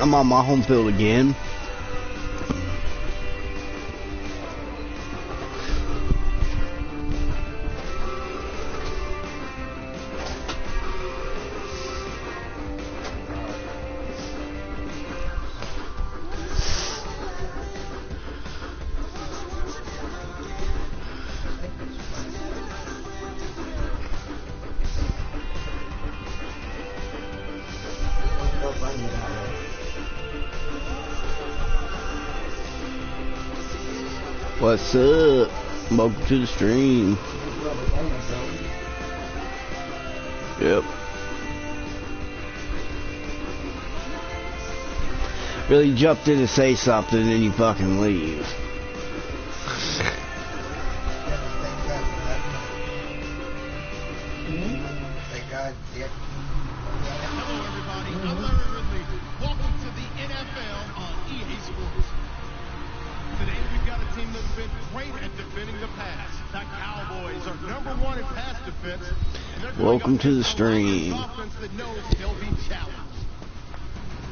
I'm on my home field again. What's up? Welcome to the stream. Yep. Really jumped in to say something and then you fucking leave. Thank God. Yeah. Hello everybody, I'm Larry Ridley. Welcome to the NFL on EA Sports. Today we've got a team that's been great at defending the pass. The Cowboys are #1 in pass defense. Welcome to the stream. Offense that knows they'll be challenged.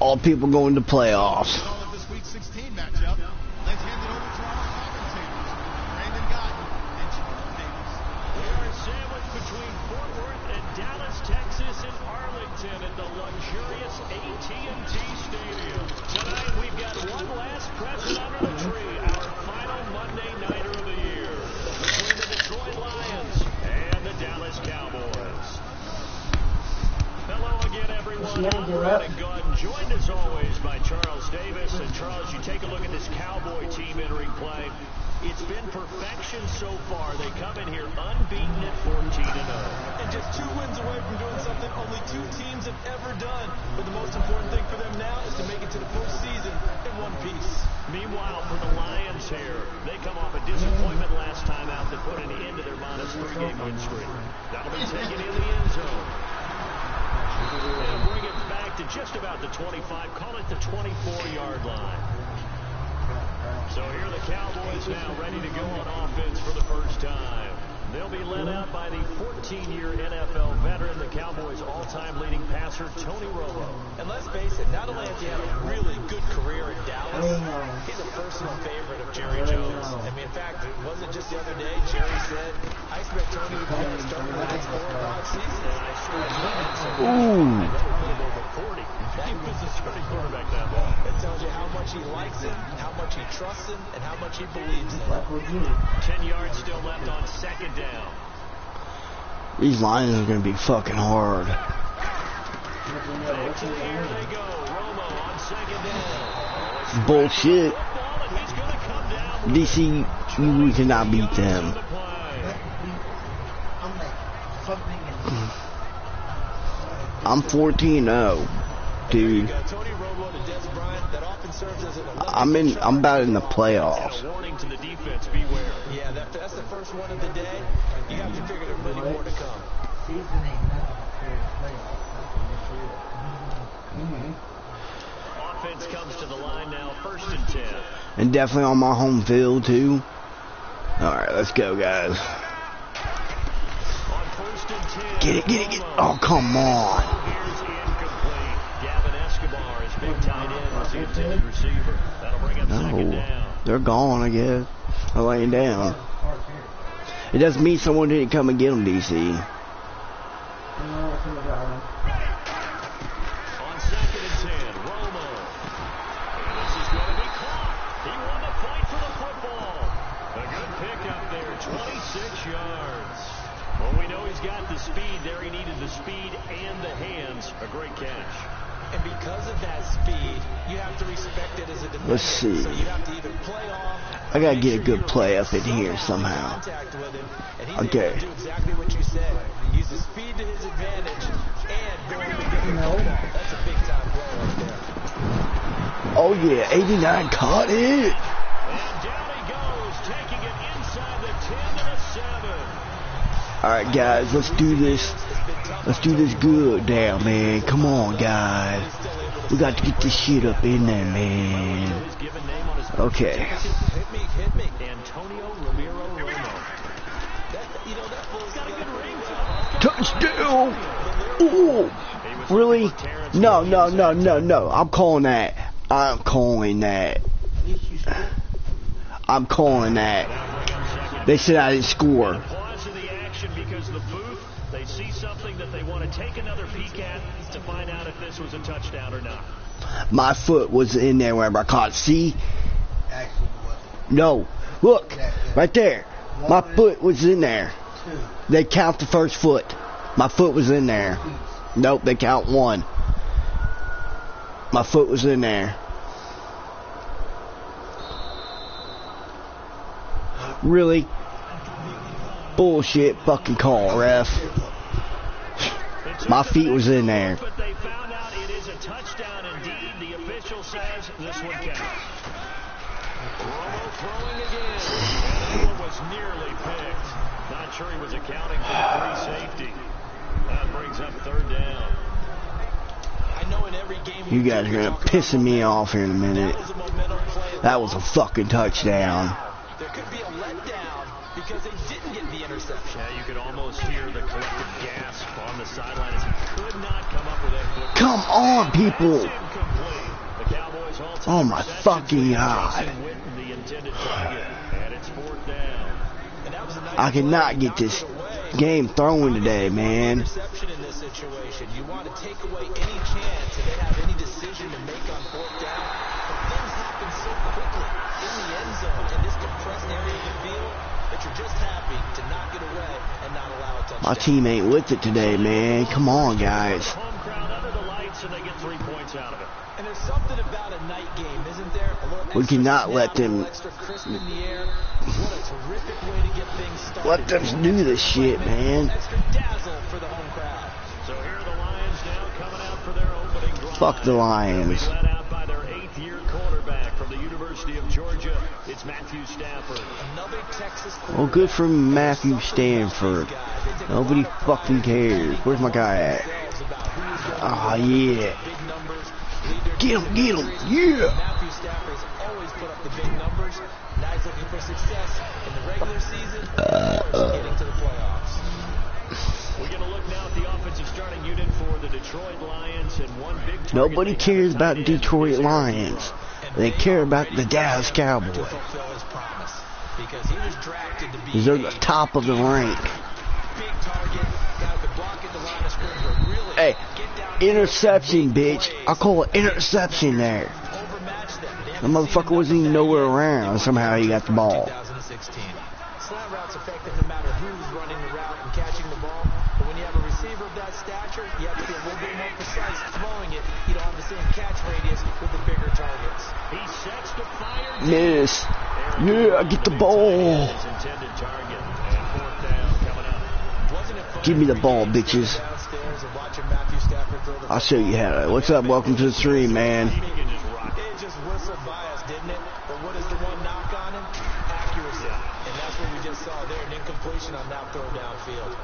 All people going to playoffs. All of this week 16 matchup. Let's hand it over to our commentators, Brandon Gotton and Charles Davis. We are sandwiched between Fort Worth and Dallas, Texas, and Arlington at the luxurious AT&T Stadium. Tonight we've got one last present under the tree, our final Monday nighter of the year, between the Detroit Lions and the Dallas Cowboys. Hello again, everyone. I'm Brandon Gotton, joined as always by Charles Davis. And Charles, you take a look at this Cowboy team entering play. It's been perfection so far. They come in here unbeaten at 14-0. And just 2 wins away from doing something only 2 teams have ever done. But the most important thing for them now is to make it to the postseason in one piece. Meanwhile, for the Lions here, they come off a disappointment last time out that put an end to their -3-game win streak. That'll be taken in the end zone. They'll bring it back to just about the 25, call it the 24-yard line. So here are the Cowboys now ready to go on offense for the first time. They'll be led out by the 14-year NFL veteran, the Cowboys' all-time leading passer, Tony Romo. And let's face it, not only has he had a really good career in Dallas, he's a personal favorite of Jerry Jones. I mean, in fact, it wasn't just the other day, Jerry said, I expect Tony to be able to start the next 4 or 5 seasons. And I sure did. Ooh. I never put him over 40. He was the starting quarterback that long. It tells you how much he likes him, how much he trusts him, and how much he believes in him. 10 yards still left on second down. These Lions are going to be fucking hard. Back to the air they go. Romo on second down. Bullshit. Football, and he's going to come down. DC, we cannot beat them. I'm 14-0, dude. I'm about in the playoffs. Warning to the defense, beware. Yeah, that's the first one of the day. You have to figure there's many more to come. Offense comes to the line now, 1st and 10. And definitely on my home field, too. Alright, let's go, guys. On 1st and 10. Get it, get it, get it. Oh, come on. Here's incomplete. Gavin Escobar is big tight end as the intended receiver. That'll bring up second No, down. they're gone, I guess. They're laying down. It doesn't mean someone didn't come and get them, DC. On 2nd and 10, Romo. And this is going to be caught. He won the fight for the football. A good pickup there, 26 yards. Well, we know he's got the speed there. He needed the speed and the hands. A great catch. And because of that speed, you have to respect it as a defender. Let's see. So you have to either play off. I gotta get a good play up in here somehow. Okay. Do exactly what you said. Use the speed to his advantage and go and get the football. That's a big time play right there. Oh yeah, 89 caught it. And down he goes, taking it inside the 10 to the 7. Alright guys, let's do this. Let's do this good. Damn man, come on guys. We got to get this shit up in there, man. Okay. Hit me. Antonio Romero Romo. That fool's got a good ring to him. Touchdown! Ooh! Really? No. I'm calling that. They said I didn't score. Pause in the action because the booth, they see something that they want to take another peek at to find out if this was a touchdown or not. My foot was in there whenever I caught it. See? Actually, what? No. Look. Right there. My foot was in there. They count the first foot. My foot was in there. Nope, they count one. My foot was in there. Really? Bullshit fucking call, ref. My feet was in there. But they found out it is a touchdown indeed. The official says this one counts. Romo throwing again. That one was nearly picked. Not sure he was accounting for the free safety. That brings up third down. I know in every game You guys are gonna pissing me off here in a minute. That was a fucking touchdown. There could be a letdown because they didn't get the interception. Yeah, you could almost hear the collective gasp on the sideline as he could not come up with that football. Come on, people. Incomplete. The Cowboys all Oh my fucking God. the intended target, and it's fourth down. And that was a nice I cannot get this game thrown today, man. interception in this situation. You want to take away any chance that they have any decision to make on fourth down. But things happen so quickly in the end zone in this compressed area of the field that you're just happy to knock it away and not allow a touchdown. My team ain't with it today, man. Come on, guys. Home crowd under the lights, and they get 3 points out of it. And there's something about a night game, isn't there? A little We extra cannot snap, let them- a little extra crisp in the air. What a terrific way to get things started. Let them do this shit, man. Extra dazzle for the home crowd. So here are the Lions now coming out for their opening drive. Fuck the Lions. They'll be led out by their 8th-year quarterback from the University of Georgia. It's Matthew Stafford. Another Texas Well, good for Matthew Stanford. Nobody fucking cares. Where's my guy at? Ah, yeah. Get him, yeah. Matthew Stafford's always put up the big numbers. Now he's looking for success in the regular season or getting to the playoffs. We're going to look now at the offensive starting unit for the Detroit Lions, and one big target Nobody they cares have about tight end Detroit is Lions. They care about the Dallas Cowboys. To fulfill his promise because he was drafted to be Because they're the top of the rank. big target, guy who could block at the line of scrimmage, but really Hey, get down interception, bitch. I call it interception there. overmatch them. The motherfucker wasn't even nowhere around. Somehow he got the ball. 2016. Slant route's effective no matter who's running the route and catching the ball. But when you have a receiver of that stature, you have to be a little bit more precise throwing it. You don't have the same catch radius with the bigger targets. He sets to fire. Miss. Yeah, I get the ball. His intended target, and fourth down coming up. Wasn't it fun Give me the ball, standing bitches. downstairs and watching Matthew Stafford throw the I'll show you how to. What's up? Welcome to the stream, man. He can just rock it. It just whistled by us, didn't it? But what is the one knock on him? Accuracy. And that's what we just saw there, an incompletion on that throw downfield.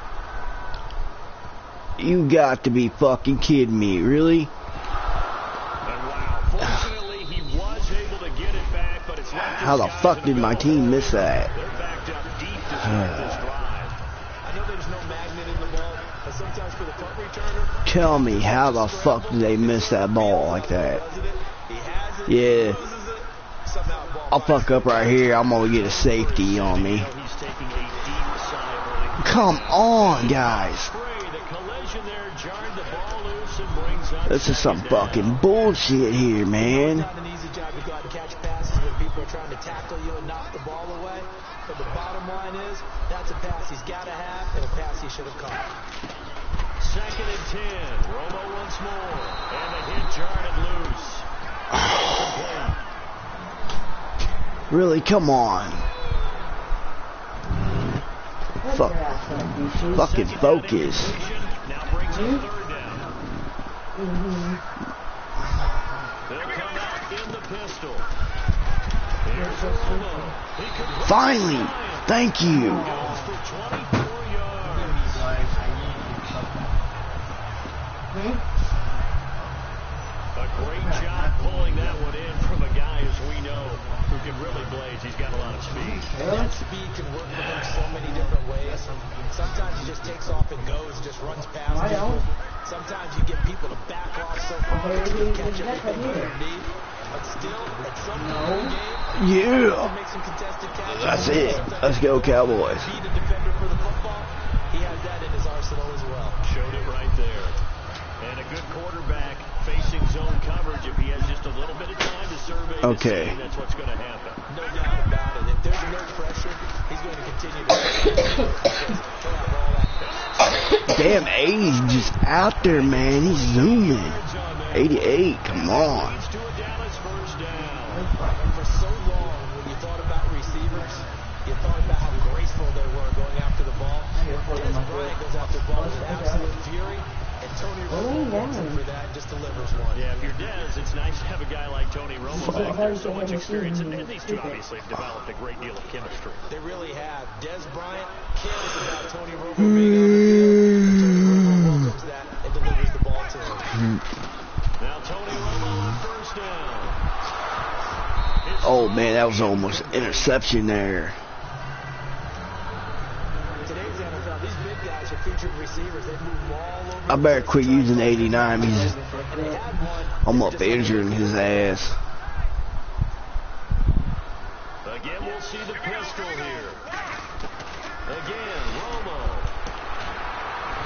You got to be fucking kidding me. Really? And wow, fortunately he was able to get it back, but it's left How the his guys fuck in did my middle. team miss that? They're backed up deep to start this drive. I know there's no magnet in the ball, but sometimes for the punt returner, Tell me, how the fuck did they miss that ball like that? doesn't it? He has it, Yeah. loses it, somehow ball I'll fuck up right here. I'm gonna get a safety on me. He's taking a deep sigh of relief. Come on, guys. Spray, the collision there jarred the ball loose and brings up This is some second down. fucking bullshit here, man. It's not an easy job to go out and catch passes when people are trying to tackle you and knock the ball away. But the bottom line is, that's a pass he's got to have and a pass he should have caught. Second and 10. Romo once more. And the hit jarred it loose. Incomplete. Really, come on. Fucking focus. Now brings up third down. They'll come out in the pistol. Here's Romo. He could Finally. Thank you. goes for 24 yards. A great that one in from a guy, as we know, who can really blaze. He's got a lot of speed. And that speed can work for him so many different ways. Sometimes he just takes off and goes, just runs past people. Sometimes you get people to back off so far that you can catch everything underneath. But still, at some point in the game, Yeah. make some contested catches. That's it. Let's go, Cowboys. Beat a defender for the football. He has that in his arsenal as well. Showed it right there. And a good quarterback facing zone coverage. If he has just a little bit of time to survey the scene, that's what's going to happen. No doubt about it. If there's no pressure, he's going to continue to Damn, 80's just out there, man. He's zooming. 88, come on. Leads to a Dallas first down. For so long, when you thought about receivers, you thought about how graceful they were going after the ball. Des Bryant goes after the ball with absolute fury, and Tony Romo gets him for that, just delivers one. Yeah, if you're Des, it's nice to have a guy like Tony Romo back there, so much experience, and these two obviously have developed a great deal of chemistry. They really have. Des Bryant cares about Tony Romo being on the field, and Tony Romo welcomes that and delivers the ball to him. Now Tony Romo on first down. Oh, man, that was almost an interception there. Today's NFL, these big guys are featured receivers. They move all over. I better quit using 89. He's almost injuring his ass. Again, we'll see the pistol here. Again, Romo.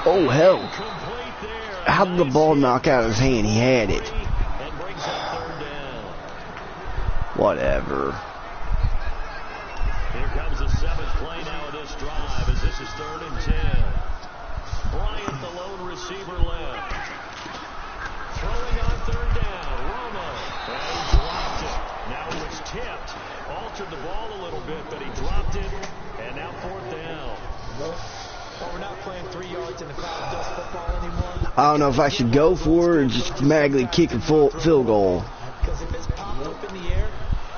Oh, hell. Complete there. How did the ball knock out of his hand? He had it. And brings up third down. Whatever. Here comes the seventh play now of this drive as this is 3rd and 10. Bryant, the lone receiver left. Throwing on third down. Romo. And he dropped it. Now it was tipped. Altered the ball a little bit, but he dropped it. And now 4th down. Well, we're not playing 3 yards in the cloud dust football anymore. I don't know if I should go for it or just automatically kick a field goal. Because if it's popped up in the air,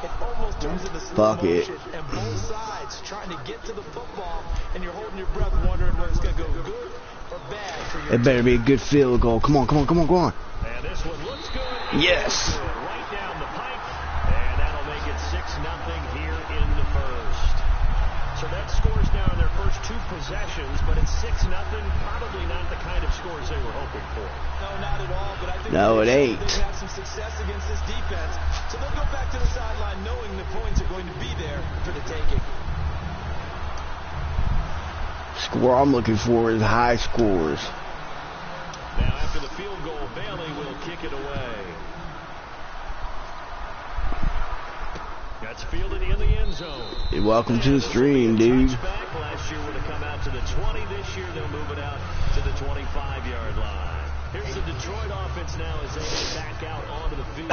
it almost turns into slow Fuck it. motion. And both sides trying to get to the football, and you're holding your breath wondering whether it's going to go good or bad for your It better be a good field goal. Come on, come on, come on, come on. And this one looks good. Yes. Right down the pipe. And that'll make it 6-0 here in the first. So that scores now in their first 2 possessions, but it's 6-0. Probably not the kind of scores they were hoping for. No, not at all. But I think No, it ain't. they have some success against this defense. So they'll go back to the sideline knowing the points are going to be there for the taking. Score I'm looking for is high scores. Now after the field goal, Bailey will kick it away. That's fielded in the end zone. Hey, welcome to the stream, dude. Back last year would have come out to the 20. This year they'll move it out to the 25-yard line. Here's the Detroit offense now as they get back out onto the field.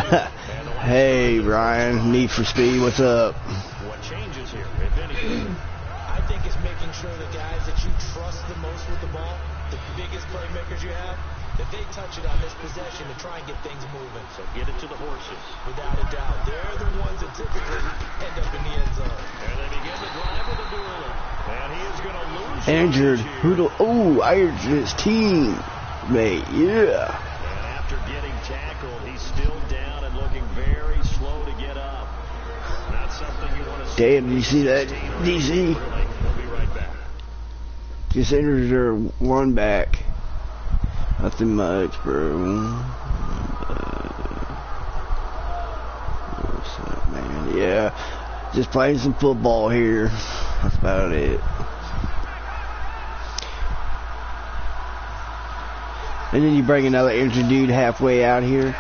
Hey, Ryan. Need for Speed. What's up? What changes here, if anything? I think it's making sure the guys that you trust the most with the ball, the biggest playmakers you have, that they touch it on this possession to try and get things moving. So get it to the horses. Without a doubt. They're the ones that typically end up in the end zone. And they begin the drive with a duel. And he is going to lose. Injured. Oh, I injured his team. Mate, yeah. And after getting tackled, he's still down and looking very slow to get up. Not something you want to see. Damn, did you see that, DC? We'll be right back. Just injured their run back. Nothing much, bro. What's up, man? Yeah, just playing some football here. That's about it. And then you bring another injured dude halfway out here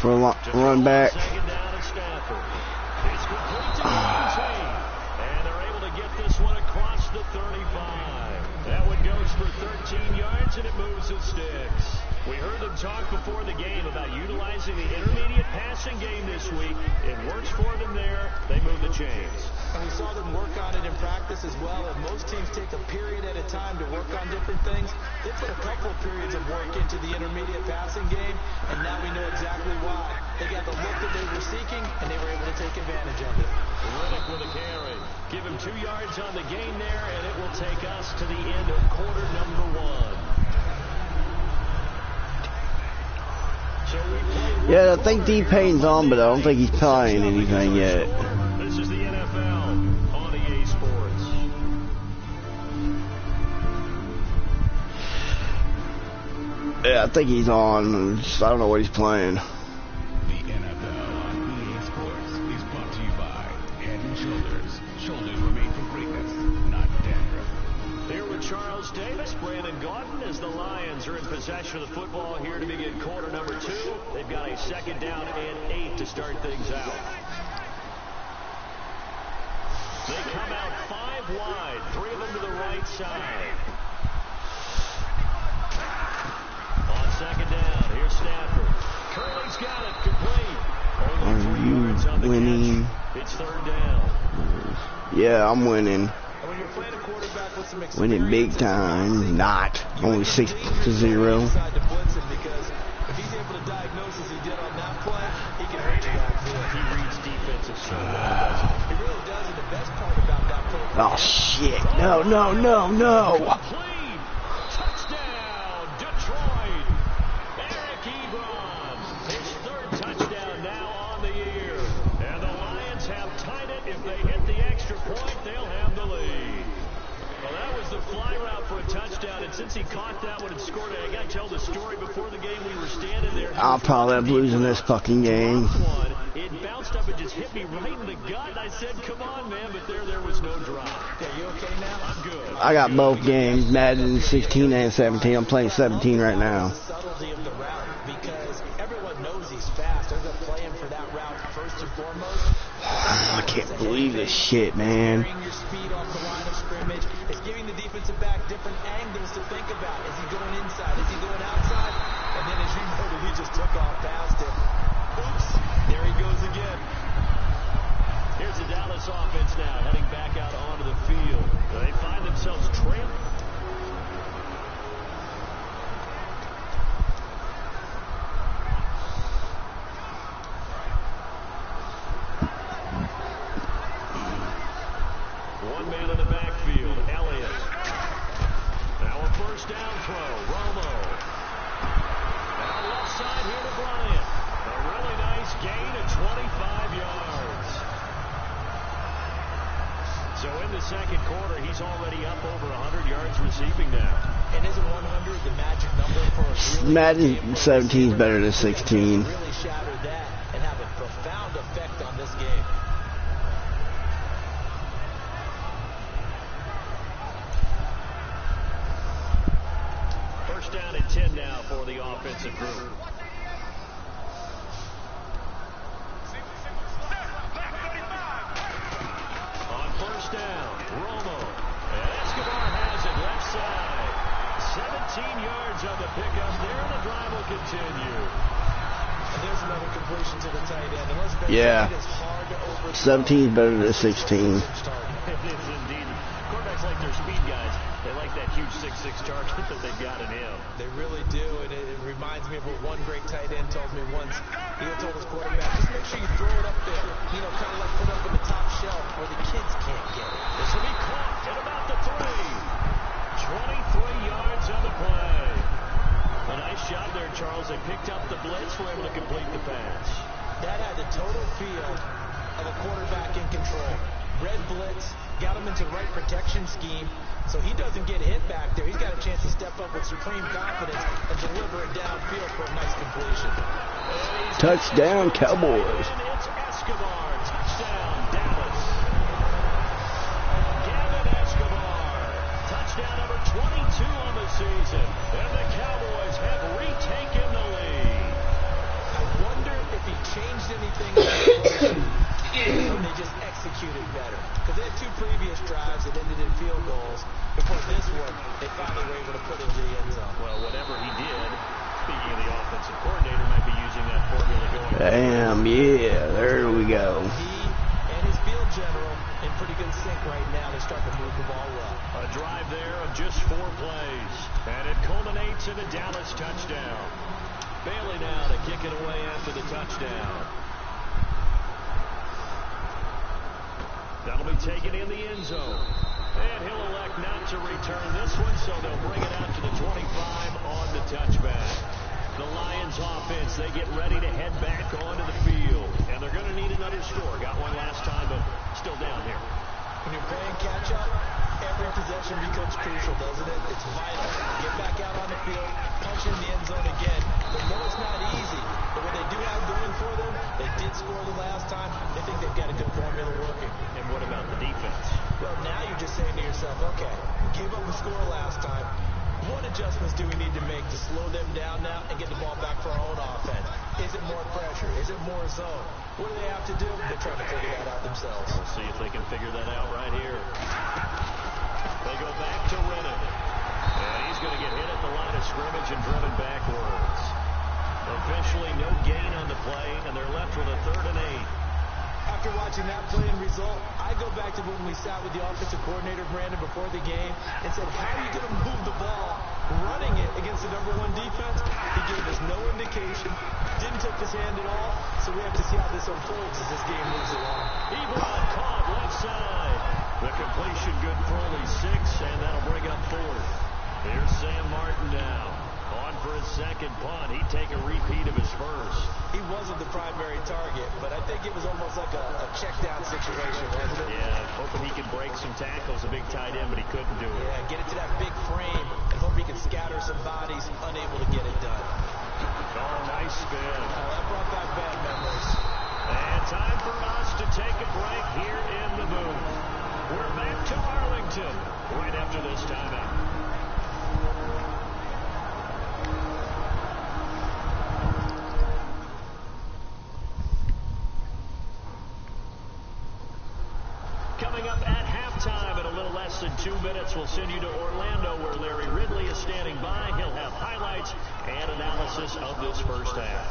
for a run back. Second down at Stafford. It's complete to and they're able to get this one across the 35. That one goes for 13 yards and it moves and sticks. We heard them talk before the game about utilizing the intermediate passing game this week. It works for them there. They move the chains. And we saw them work on it in practice as well. And most teams take a period at a time to work on different things. They put a couple periods of work into the intermediate passing game, and now we know exactly why. They got the look that they were seeking, and they were able to take advantage of it. Riddick with a carry. Give him 2 yards on the gain there, and it will take us to the end of quarter number 1. So we play Yeah, I think D-Pain's on, but I don't think he's playing anything yet. This is the NFL on EA Sports. Yeah, I think he's on. I don't know what he's playing. The NFL on EA Sports is brought to you by Head & Shoulders. Shoulders were made for greatness, not dandruff. Here with Charles Davis, Brandon Gaudin, as the Lions are in possession of the football here to begin quarter number 2. They've got a second down and 8 to start things out. They come out 5 wide, 3 of them to the right side. On second down, here's Stafford. Curley's got it, complete. Only 3 yards on the winning? catch. It's third down. Yeah, I'm winning. And when you're playing a quarterback with some experience, Winning big time. Not. Only 6-0. Because if he's able to diagnose as he did on that play, he can hurt you backfield. He reads defenses so well, doesn't he? He really does, and the best part about that play. Oh, shit. No, no, no, no. Complete. Touchdown, Detroit. Eric Ebron. His 3rd touchdown now on the year. And the Lions have tied it. If they hit the extra point, they'll have the lead. Well, that was the fly route for a touchdown, and since he caught that one and scored it, I got to tell the story. Before the game, we were standing there. I'll probably end up losing this fucking game. It bounced up and just hit me right in the gut. I said, come on, man, but there was no drop. Yeah, you okay now? I'm good. I got both games, Madden 16 and 17. I'm playing 17 right now. The subtlety of the route, because everyone knows he's fast. They're going to play him for that route first and foremost. I can't believe this shit, man. Carrying your speed off the line of scrimmage. It's giving the defensive back different angles to think about. Is he going inside? Is he going outside? And then, as you noted, he just took off past it. Oops, there he goes again. Here's the Dallas offense now, heading back out onto the field. They find themselves trailing. One man in the backfield, Elliott. Now a first down throw, Romo. Now left side here to Bryant. A really nice gain of 25 yards. So in the second quarter, he's already up over 100 yards receiving now. And isn't 100 the magic number for a really Madden 17 is better than 16. really shatter that and have a profound effect on this game. First down and 10 now for the offensive group. On first down, Romo. And Escobar has it left side. 17 yards on the pickup there, and the drive will continue. And there's another completion to the tight end. And let's bet Yeah. it is hard to overcome. 17 is better than 16. It is indeed. Quarterbacks like their speed guys. They like that huge 6'6" target that they've got in him. They really do, and it reminds me of what one great tight end told me once. He told his quarterback, just make sure you throw it up there, you know, kind of like put it up in the top shelf where the kids can't get it. This will be caught at about the 3. 23 yards on the play. A nice job there, Charles. They picked up the blitz, were able to complete the pass. That had the total feel of a quarterback in control. Red blitz, got him into the right protection scheme, so he doesn't get hit back there. He's got a chance to step up with supreme confidence and deliver it downfield for a nice completion. Touchdown, Cowboys. And it's Escobar. Touchdown, Dallas. Gavin Escobar. Touchdown number 22 on the season. And the Cowboys have retaken the lead. I wonder if he changed anything when they just executed better. Because they had 2 previous drives that ended in field goals. Before this one, they finally were able to put it into the end zone. Well, whatever he did, speaking of the offensive coordinator, might be using that formula going forward. Damn, yeah, there we go. He and his field general in pretty good sync right now. They're starting to move the ball well. A drive there of just 4 plays. And it culminates in a Dallas touchdown. Bailey now to kick it away after the touchdown. That'll be taken in the end zone. And he'll elect not to return this one, so they'll bring it out to the 25 on the touchback. the Lions offense, they get ready to head back onto the field. And they're going to need another score. Got one last time, but still down here. When you're playing catch-up, every possession becomes crucial, doesn't it? It's vital. Get back out on the field, punch in the end zone again. They know it's not easy, but what they do have going for them, they did score the last time. They think they've got a good formula working. And what about the defense? Well, now you're just saying to yourself, okay, give up a score last time. What adjustments do we need to make to slow them down now and get the ball back for our own offense? Is it more pressure? Is it more zone? What do they have to do? They're trying to figure that out themselves. We'll see if they can figure that out right here. They go back to Rennan. And he's going to get hit at the line of scrimmage and driven backwards. Officially no gain on the play, and they're left with a 3rd and 8. After watching that play and result, I go back to when we sat with the offensive coordinator, Brandon, before the game and said, how are you going to move the ball running it against the #1 defense? He gave us no indication, didn't tip his hand at all, so we have to see how this unfolds as this game moves along. Ebron caught left side. The completion good for only 6, and that'll bring up 4th. Here's Sam Martin now. On for his second punt. He'd take a repeat of his first. He wasn't the primary target, but I think it was almost like a check-down situation, wasn't it? Yeah, hoping he could break some tackles, a big tight end, but he couldn't do it. Yeah, get it to that big frame and hope he can scatter some bodies, unable to get it done. Oh, nice spin. That brought back bad memories. And time for us to take a break here in the booth. We're back to Arlington right after this timeout. Coming up at halftime in a little less than 2 minutes, we'll send you to Orlando where Larry Ridley is standing by. He'll have highlights and analysis of this first half.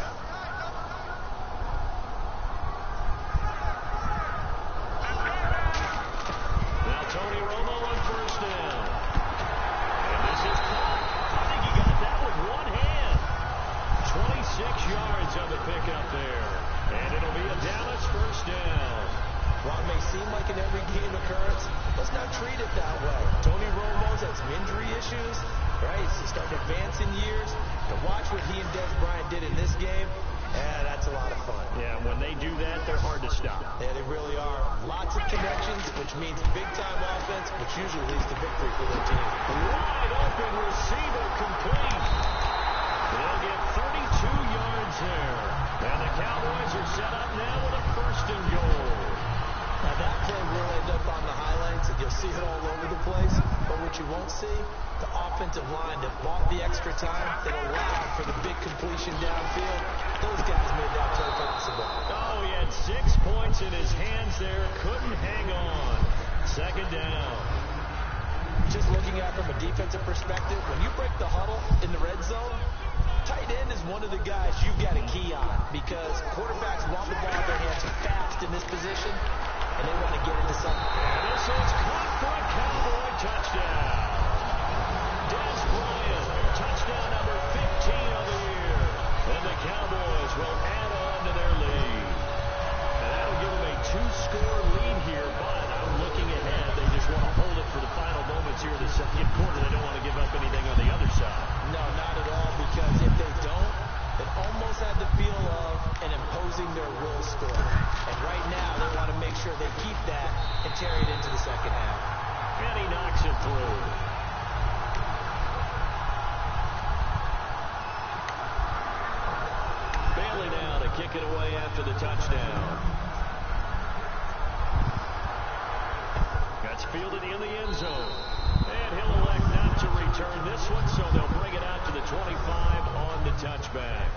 Now Tony Romo on 1st down. And this is caught. I think he got that with one hand. 26 yards on the pickup there. And it'll be a Dallas 1st down. While it may seem like an every game occurrence, let's not treat it that way. Tony Romo's had some injury issues, right? He's starting to advance in years. To watch what he and Des Bryant did in this game, that's a lot of fun. Yeah, when they do that, they're hard to stop. Yeah, they really are. Lots of connections, which means big-time offense, which usually leads to victory for their team. Wide open receiver complete. They'll get 32 yards there. And the Cowboys are set up now with a 1st and goal. Now that play will end up on the highlights, and you'll see it all over the place. But what you won't see, the offensive line that bought the extra time, that allowed for the big completion downfield. Those guys made that play possible. Oh, he had 6 points in his hands there. Couldn't hang on. 2nd down. Just looking at it from a defensive perspective, when you break the huddle in the red zone, tight end is one of the guys you've got a key on because quarterbacks want the ball in their hands fast in this position, and they want to get into something. And this is caught for a Cowboy touchdown. Des Bryant, touchdown number 15 of the year. And the Cowboys will add on to their lead. And that'll give them a 2-score lead here, but I'm looking ahead. They just want to hold it for the final moments here in the 2nd quarter. They don't want to give up anything on the other side. No, not at all, because if they don't, it almost had the feel of an imposing their will score. And right now, they want to make sure they keep that and carry it into the 2nd half. And he knocks it through. Bailey now to kick it away after the touchdown. That's fielded in the end zone. And he'll elect not to return this one, so they'll bring it out to the 25 on the touchback.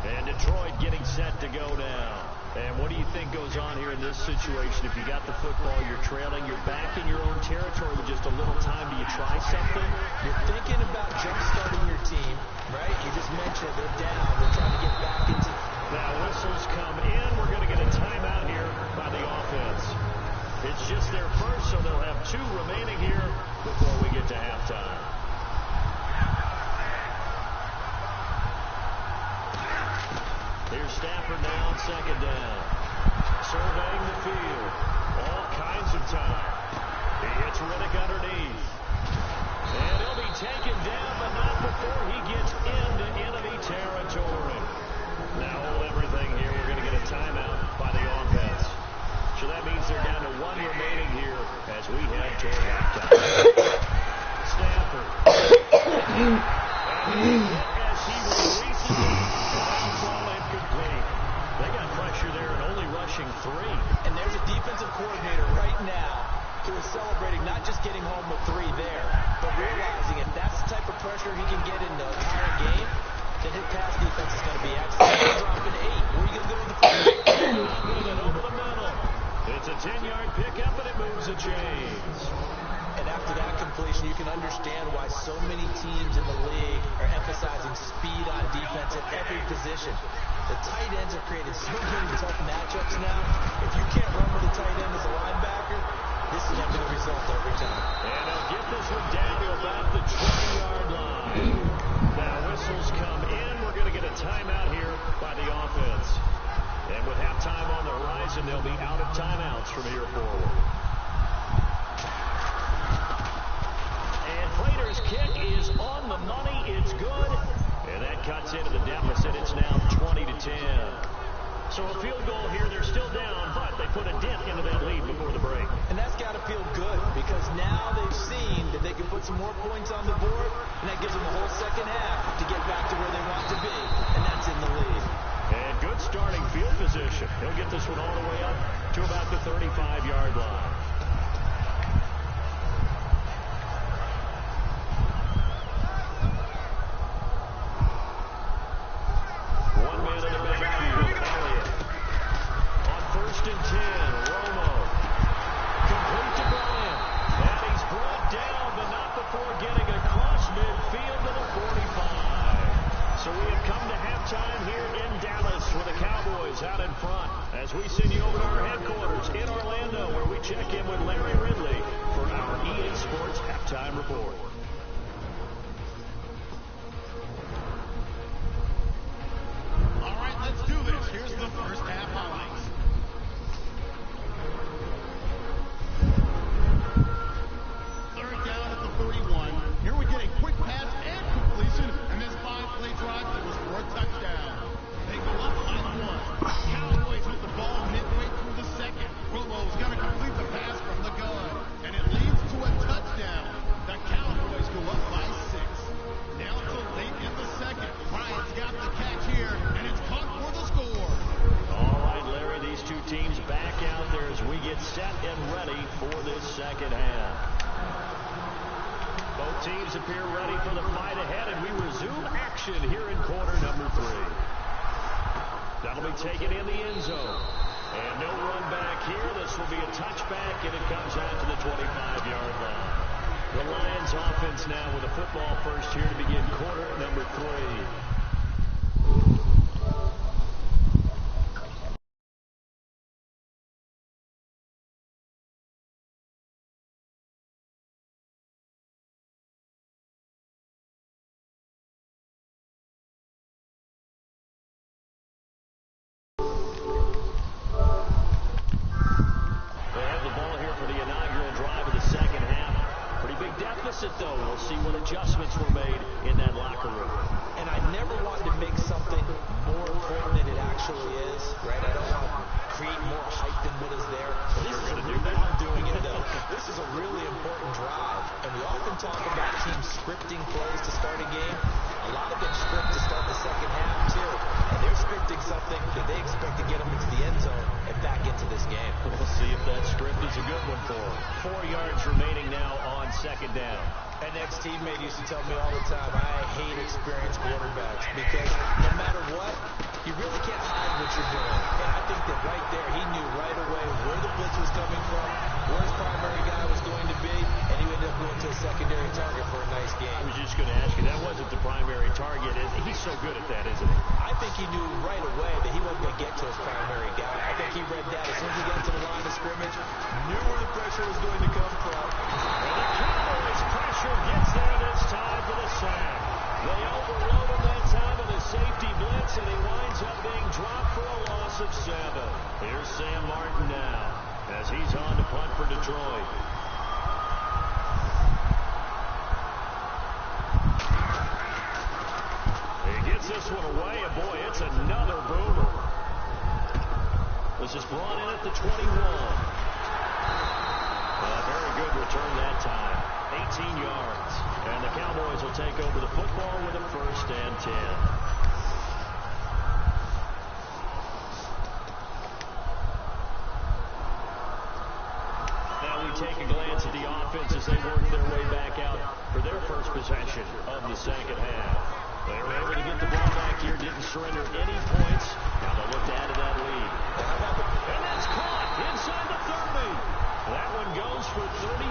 And Detroit getting set to go now. And what do you think goes on here in this situation? If you got the football, you're trailing, you're back in your own territory with just a little time. Do you try something? You're thinking about jump-starting your team, right? You just mentioned they're down. They're trying to get back into... Now whistles come in. We're going to get a timeout here by the offense. It's just their first, so they'll have 2 remaining here before we get to halftime. Here's Stafford now on 2nd down. Surveying the field. All kinds of time. He hits Riddick underneath. And he'll be taken down, but not before he gets into enemy territory. now, he was celebrating not just getting home with 3 there, but realizing if that's the type of pressure he can get in the entire game, then his pass defense is going to be excellent. He's dropping 8. Where are you going to go with the football? With it over the middle. It's a 10-yard pickup, and it moves the chains. And after that completion, you can understand why so many teams in the league are emphasizing speed on defense at every position. The tight ends have created so many tough matchups now. If you can't run with the tight end as a linebacker, this is not going to result every time. And he'll get this one down to about the 20-yard line. Now whistles come in. We're going to get a timeout here by the offense. And with halftime on the horizon, they'll be out of timeouts from here forward. And Prater's kick is on the money. It's good. And that cuts into the deficit. It's now 20-10. So a field goal here. They're still down, but they put a dent into that lead before the break. And that's got to feel good because now they've seen that they can put some more points on the board, and that gives them the whole second half to get back to where they want to be, and that's in the lead. And good starting field position. He'll get this one all the way up to about the 35-yard line. Out in front as we send you over to our headquarters in Orlando, where we check in with Larry Ridley for our EA Sports Halftime Report. All right, let's do this. Here's the first half highlights. Third down at the 31. Here we get a quick pass and completion, and this 5-play drive that was for a touchdown. They go up by 1. Cowboys with the ball midway through the second. Romo's going to complete the pass from the gun, and it leads to a touchdown. The Cowboys go up by 6. Now until late in the second. Bryant's got the catch here, and it's caught for the score. All right, Larry, these two teams back out there as we get set and ready for this second half. Both teams appear ready for the fight ahead, and we resume action here in quarter number 3. That'll be taken in the end zone. And no run back here. This will be a touchback, and it comes out to the 25-yard line. The Lions offense now with a football first here to begin quarter number 3. Though we'll see what adjustments were made in that locker room. And I never wanted to make something more important than it actually is, right? I don't want to create more hype than what is there. This is a really, I'm doing it though. This is a really important drive, and we often talk about teams scripting plays to start a game. A lot of them script to start the second half too, and they're scripting something that they expect to get them into the end zone and back into this game. We'll see if that script is a good one for them. 4 yards remaining now on second down. An ex-teammate used to tell me all the time, I hate experienced quarterbacks because no matter what, you really can't hide what you're doing. And I think that right there, he knew right away where the blitz was coming from, where his primary guy was going to be, and he ended up going to a secondary target for a nice game. I was just going to ask you, that wasn't the primary target. He's so good at that, isn't he? I think he knew right away that he wasn't going to get to his primary guy. I think he read that as soon as he got to the line of scrimmage, knew where the pressure was going to come from. And the Cowboys pressure gets there this time for the sack. They overload him that time with a safety blitz, and he winds up being dropped for a loss of 7. Here's Sam Martin now as he's on to punt for Detroit. He gets this one away, and boy, it's another boomer. This is brought in at the 21. Very good return that time. 18 yards. And the Cowboys will take over the football with a 1st and 10. Now take a glance at the offense as they work their way back out for their first possession of the second half. They were able to get the ball back here, didn't surrender any points. Now they'll look to add to that lead. And that's caught inside the 30. That one goes for 34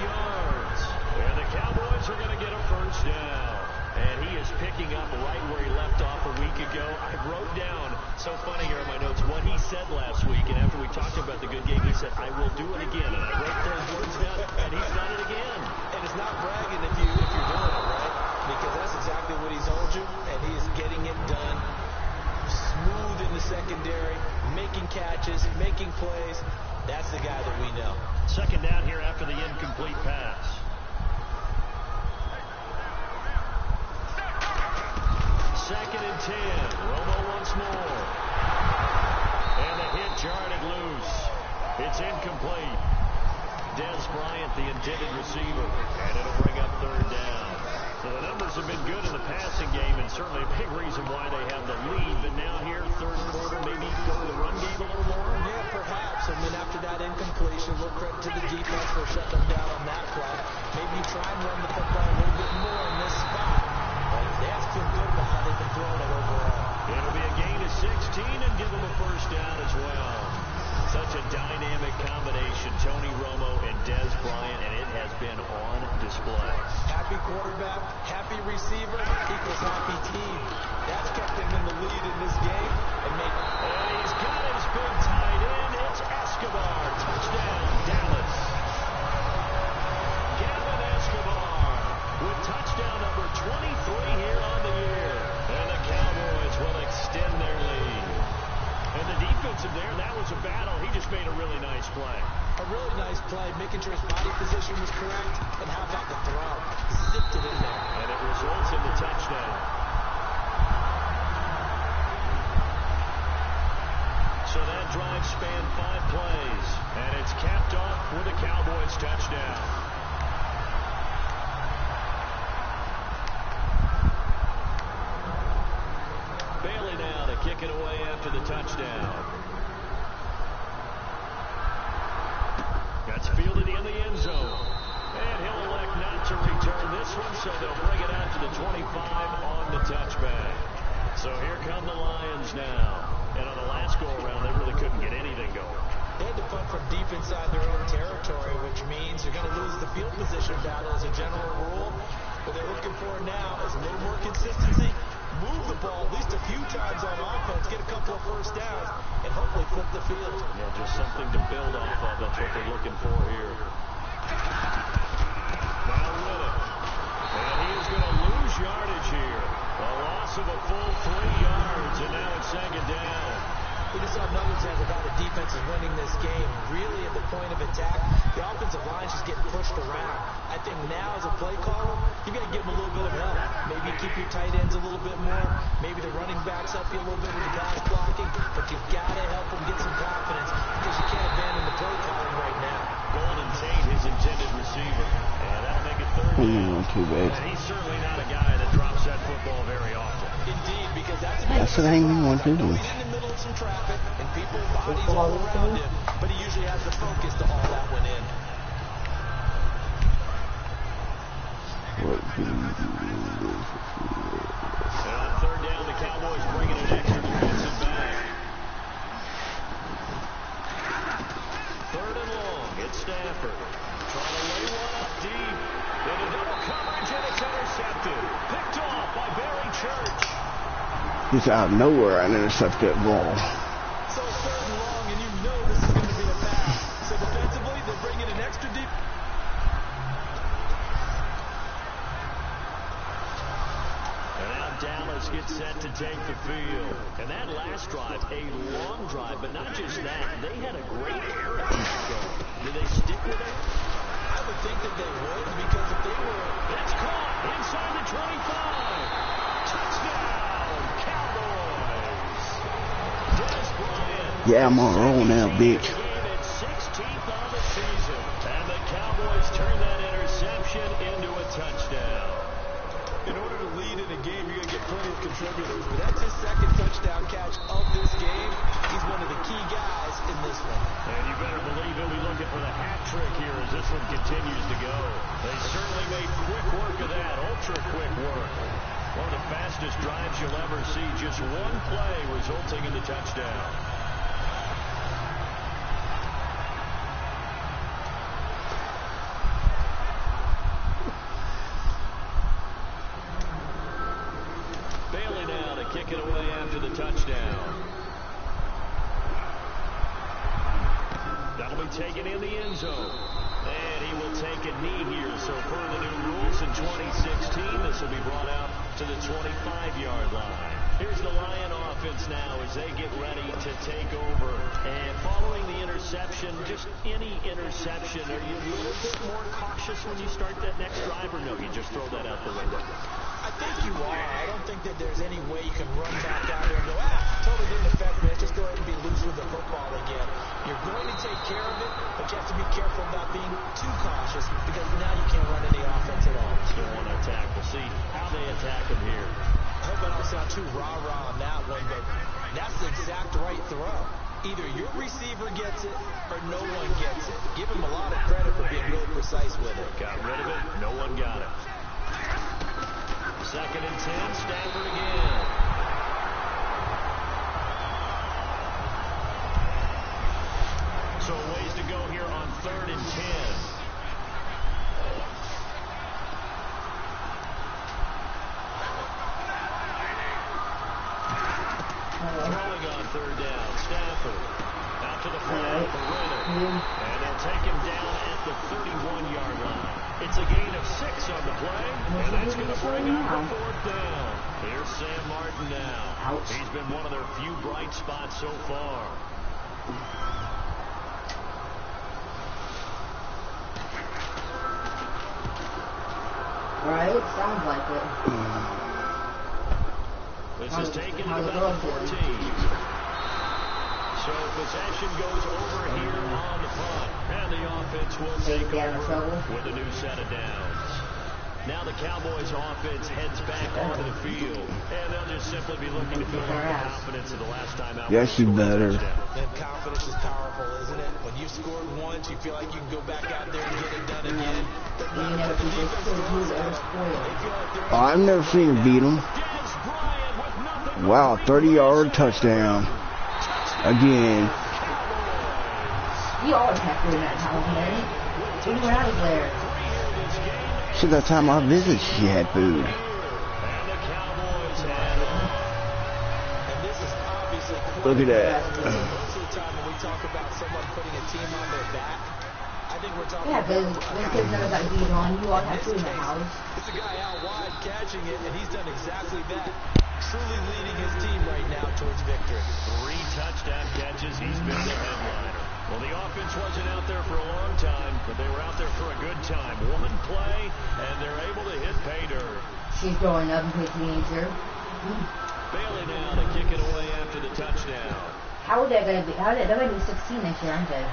yards. And the Cowboys are going to get a first down. And he is picking up right where he left off a week ago. I wrote down, so funny here in my notes, what he said last week. And after we talked about the good game, he said, I will do it again. And I wrote those words down, and he's done it again. And it's not bragging if you're doing it, right? Because that's exactly what he's told you, and he is getting it done. Smooth in the secondary, making catches, making plays. That's the guy that we know. Second down here after the incomplete pass. Second and 10. Romo once more. And the hit jarred it loose. It's incomplete. Dez Bryant, the intended receiver. And it'll bring up third down. So the numbers have been good in the passing game, and certainly a big reason why they have the lead. But now here, third quarter, maybe go to the run game a little more? Yeah, perhaps. I mean, after that incompletion, a little credit to the defense for shutting them down on that play. Maybe you try and run the football a little bit more in this spot. But they have to feel good about how they've been throwing it overall. It'll be a gain of 16 and give them a first down as well. Such a dynamic combination, Tony Romo and Dez Bryant, and it has been on display. Happy quarterback, happy receiver, equals happy team. That's kept him in the lead in this game. And he's got his big tight end. It's Escobar. Touchdown, Dallas. Gavin Escobar with touchdown number 23 here on the year. And the Cowboys will extend their lead. And the defensive there, that was a battle. He just made a really nice play. A really nice play, making sure his body position was correct. And how about the throw? Zipped it in there. And it results in the touchdown. So that drive spanned 5 plays. And it's capped off with a Cowboys touchdown. Bailey now to kick it away after the touchdown. That's fielded in the end zone. And he'll elect not to return this one, so they'll bring it out to the 25 on the touchback. So here come the Lions now. And on the last go-around, they really couldn't get anything going. They had to punt from deep inside their own territory, which means you're going to lose the field position battle as a general rule. What they're looking for now is a little more consistency. Move the ball at least a few times on offense, get a couple of first downs, and hopefully flip the field. Yeah, just something to build off of. That's what they're looking for here. Now with it. And he is going to lose yardage here. A loss of a full 3 yards, and now it's second down. We just saw numbers as about the defense is winning this game. Really at the point of attack, the offensive line's just getting pushed around. I think now as a play caller, you got to give them a little bit of help. Maybe keep your tight ends a little bit more. Maybe the running backs help you a little bit with the pass blocking. But you've got to help them get some confidence because you can't abandon the play calling right now. Golden Tate, his intended receiver. And that'll make it third down. Too bad. And he's certainly not a guy that drops that football very often. Indeed, because that's what I want to do. He's in the middle of some traffic, and people, bodies all around him, but he usually has the focus to haul that one in. And on third down, the Cowboys bringing an extra defensive back. Third and long, it's Stafford. Trying to lay one up deep. Into double coverage, and it's intercepted. Picked off by Barry Church. Just out of nowhere, I intercept that ball. So third and long, and you know this is going to be a pass. So defensively, they're bringing an extra deep. And now Dallas gets set to take the field. And that last drive, a long drive, but not just that. They had a great air attack going. Did they stick with it? I would think that they would, because if they were... That's caught inside the 25. Touchdown, Cowboys. Dez Bryant. Yeah, I'm on a roll now, bitch. At 16th on the season. And the Cowboys turn that interception into a touchdown. In order to lead in a game, you're going to get plenty of contributors, but that's his second touchdown catch of this game. He's one of the key guys in this one. And you better believe he'll be looking for the hat trick here as one continues to go. They certainly made quick work of that, ultra quick work. One of the fastest drives you'll ever see. Just one play resulting in the touchdown. Bailey now to kick it away after the touchdown. That'll be taken in the end zone. And he will take a knee here. So per the new rules in 2016, this will be brought out to the 25-yard line. Here's the Lion offense now as they get ready to take over. And following the interception, just any interception, are you a little bit more cautious when you start that next drive, or no, you just throw that out the window? I think you are. I don't think that there's any way you can run back out there and go, totally didn't affect me. Just go ahead and be loose with the football again. You're going to take care of it, but you have to be careful about being too cautious because now you can't run any offense at all. Still want to attack. We'll see how they attack him here. I hope I don't sound too rah-rah on that one, but that's the exact right throw. Either your receiver gets it or no one gets it. Give him a lot of credit for being really precise with it. Got rid of it. No one got it. 2nd and 10, Stafford again. So ways to go here on 3rd and 10. Throwing on 3rd down, Stafford. Out to the flat for Renner. And they'll take him down at the 31-yard line. It's a gain of 6 on the play, and that's going to bring up the 4th down. Here's Sam Martin now. He's been one of their few bright spots so far. Right, sounds like it. This is taken to about 14. So possession goes over here on the punt. And the offense will take over with a new set of downs. Now the Cowboys offense heads back onto the field. And they'll just simply be looking to build up the confidence of the last time out. Yes, you better. And confidence is powerful, isn't it? When you've scored once, you feel like you can go back out there and get it done again. I've never seen her beat them. Wow, 30-yard touchdown. Again. You always have to do that time, man. Even when I was there. So that time I visited, she had food. Look at that. Most of the time when we talk about someone putting a team on their back, I think we're talking about when kids never got beat on, you all have to in the house. It's a guy out wide catching it, and he's done exactly that. Truly leading his team right now towards victory. 3 touchdown catches. He's been the headliner. Well, the offense wasn't out there for a long time, but they were out there for a good time. One play, and they're able to hit pay dirt. She's growing up into a teenager. Bailey now to kick it away after the touchdown. How are they going to be? They're going to be 16 next year, aren't they?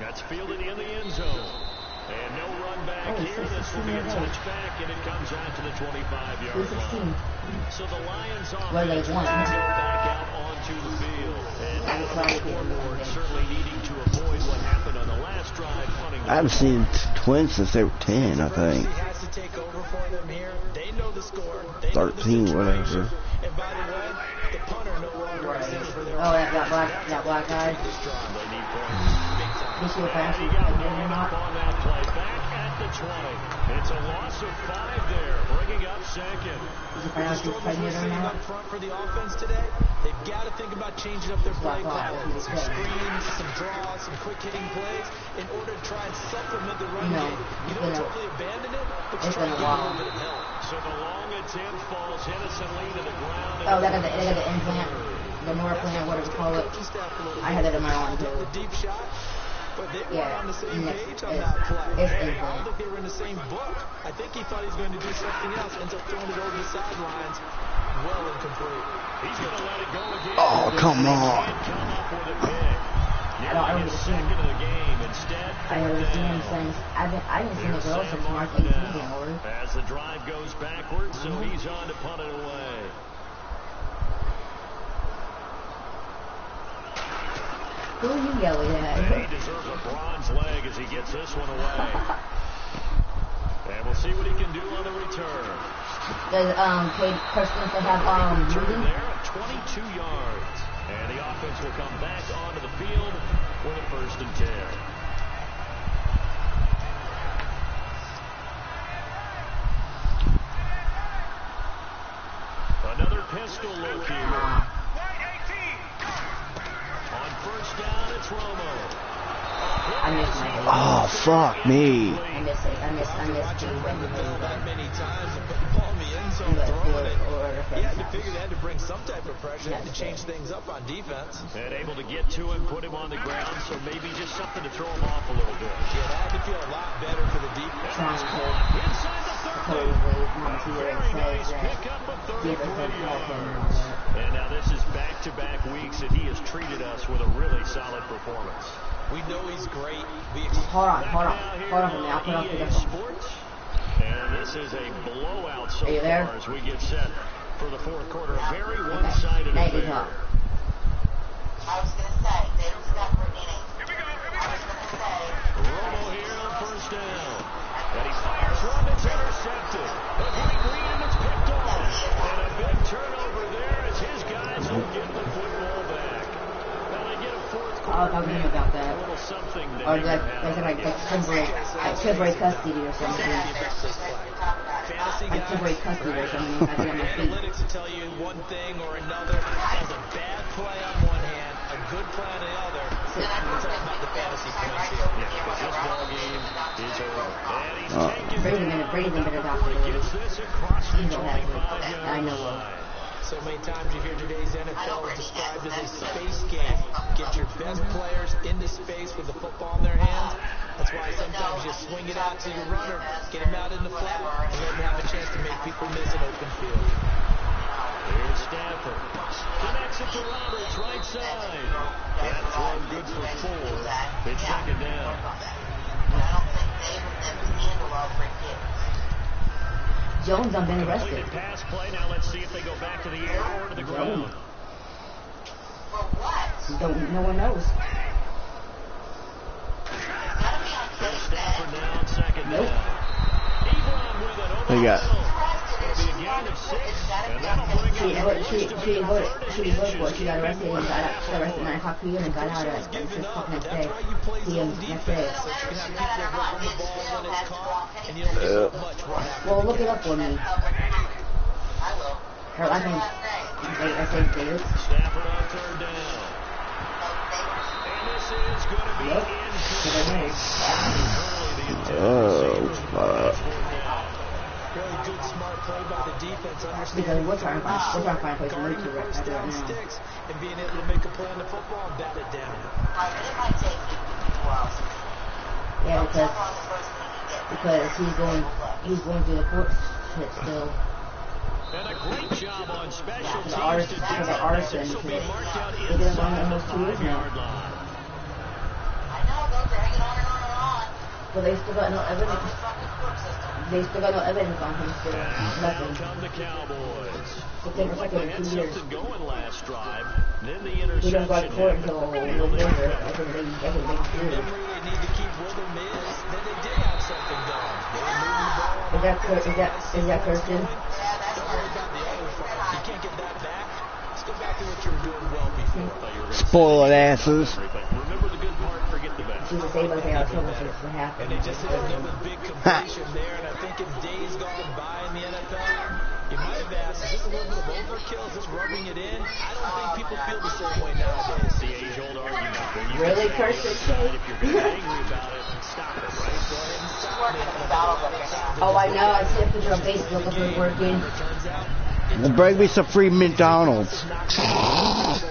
That's fielded in the end zone. And no run back here. This will be a touchback, and it comes out to the 25-yard line. So the Lions offense will go back out onto the field. And scoreboard certainly needing to avoid what happened on the last drive. I haven't seen twins since they were 10, I think. Has to take over for them here. They know the score. 13, whatever. And by the way, the punter no longer exists for their that black guy. They need points. You see what fast He got wound up on that play. Back at the 20. It's a loss of 5 there, bringing up 2nd. The struggles we're seeing up front for the offense today, they've got to think about changing up their play pattern. Some screens, some draws, some quick-hitting plays in order to try and supplement the run game. You don't totally abandon it, but you try to get a little bit of help. So the long attempt falls innocently to the ground. Oh, they got the implant. The more implant, whatever you call it. I had that in my arm, too. The deep shot. But they weren't on the same page on that play. I don't think they were in the same book. I think he thought he was going to do something else. Ends up throwing it over the sidelines. Well incomplete. He's going to let it go again. Oh, come on. Come up with a pick. I don't second of the game instead. I haven't seen him since. I haven't seen the girls since March 18th anymore. As the drive goes backwards, so he's on to punt it away. Who are you yelling at? And he deserves a bronze leg as he gets this one away. And we'll see what he can do on the return. Does Kirsten still have Return moving? there at 22 yards. And the offense will come back onto the field with a 1st and 10. Another pistol look here. On 1st down, it's Romo. I missed my game. Oh, fuck me. I missed it. I missed Watching him run the ball that many times and put the ball in the end You zone, got throwing it. or He had to defense. figure they had to bring some type of pressure, had to change things up on defense. And able to get to him, put him on the ground, so maybe just something to throw him off a little bit. Yeah, that had to feel a lot better for the defense. Trying to Inside the 30. totally not to Very says nice that pickup of give us 33 a yards. And now this is back-to-back weeks that he has treated us with a really solid performance. We know he's great. Hold on for me. I'll put on EA the Sports. And this is a blowout so Are you there? far as we get set for the 4th quarter. A very one-sided Maybe affair. not. I was going to say, they don't stop for innings. I was going to say, Romo here on 1st down. And he fires one that's intercepted. A great read and it's picked off. And a big turnover there as his guys will get the football back. Now they get a 4th quarter. I'll talk to him about that. A little something to Or make like it happen. temporary custody or something. Fantasy Like temporary guys, custody or something. I think on my feet. analytics will tell you one thing or another. Has a bad play on one hand, a good play on the other. It's all about the fantasy points here. Yeah, because this ball game is over. And he's taken Brady's been a doctor. He gets this across the He don't have 25 it. I know yard of. line. So many times you hear today's NFL described as a space game. Get your best players into space with the football in their hands. That's why sometimes you swing it out to your runner, get him out in the flat, and let him have a chance to make people miss an open field. Here's Stafford. Connects it to Roberts, right side. That throw good for 4. It's 2nd down. but I don't think David can handle all 3 kids. Jones done been arrested. Completed pass play. Now let's see if they go back to the air or to the ground. For what? No one knows. Gotta be on Here's safe Stafford bet. now on 2nd Nope. down. Ebron with it over They the got- middle. It's going to be a gain of 6, and that'll bring up She voted for it. She got arrested and got out. She got arrested at 9 o'clock p.m. and got out at 6 o'clock next day. PM next day. So you can have people run the ball when it's caught, and you don't miss out much right after. Well, look it up for me. I will. Her last name. I say David. Stafford on 3rd down. And this is going to be Yep. incomplete. Oh, fuck. Really good, smart play by the defense. Because Understanding we're trying to find a place to move to right down now. sticks and being able to make a play on the football and bat it down. It might take you 2 hours. Yeah, Jump on the first thing you get. because he's going through the court shit still. And a great job on special teams The artist, to because do of that. artisan, This will be because marked out they've been on inside the almost 2 years now. 5-yard line. I know, those are hanging on and on and on. But they still got no evidence. This fucking court system. They still got no evidence on him still. And now Nothing. come the Cowboys. September Like they 2nd, had 2 years. something going last drive. Then the He doesn't interception go to court happened. until Really November. held I back. think they do. Memory they need to keep with them is that they did have something going. They were moving the ball. Is that Kirsten? Don't worry about the other part. You can't get that back. Let's go back to what you were doing well before. I thought you were gonna say Spoiled asses. but remember the good part, forget the bad. She's a save us our trouble since what happened. And they just had another big completion there. And I think in days gone by in the NFL, you might have asked, is this a little bit of overkill? Is this rubbing it in? I don't think people feel the same way nowadays. The age-old argument. When you Really, get Kirsten? if you're getting angry about it, stop it, right? Go ahead and stop Working it. the battle record. Oh, I know. I see a picture on Facebook of it working. Turns out, Well, bring me some free McDonald's. they're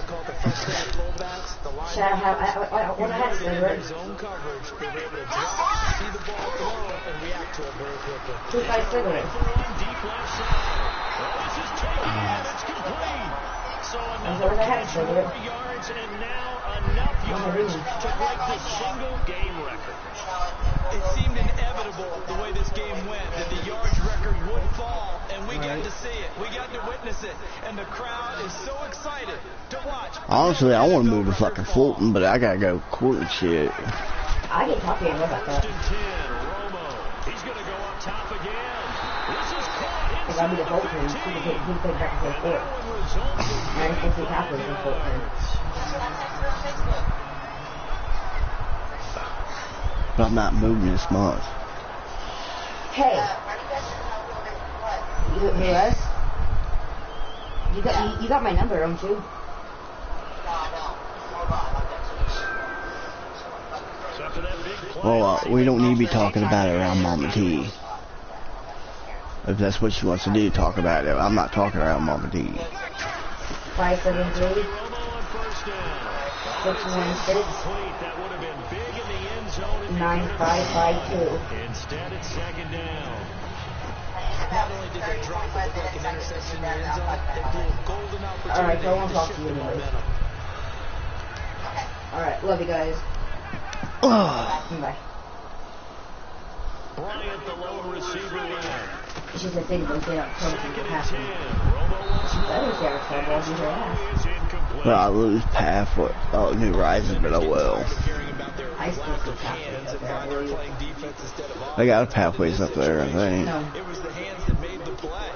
called the first down fullbacks. The line Should I have? When I had cigarettes, zone coverage, they were able to drop, see the ball throw, and react to it very quickly. 2 5 cigarettes. On deep left side. Well, this is taken and it's complete. So another catch, more yards, and now enough yards to break the single game record. It seemed inevitable the way this game went that the yards record would fall, and we got to see it. We got to witness it, and the crowd is so excited to watch. Honestly, I want to move to fucking Fulton, but I gotta go court and shit. I get talking about that. He's going to go up top again. This is caught. If I be the Fulton, he can put back in his court. And I'm supposed to tackle in Fulton. But I'm not moving this month. Hey. Who else? You got my number, don't you? Well, we don't need to be talking about it around Mama T. If that's what she wants to do, talk about it. I'm not talking around Mama T. 573 616 9552. Instead, it's second down. Not only did they drop it with like an interception in the end zone, they blew a golden opportunity. Alright, so I won't talk to you the anyway. momentum. Alright, love you guys. Bye. Bryant, the lone receiver, led. She's a thing, but they don't tell me to pass me. I wish I had a club ball, beat her ass. Well, I lose half what New Rising, but oh well. I still see pathways up there. I really do. I got a pathways up there, I think. No. It was the hands that made the play.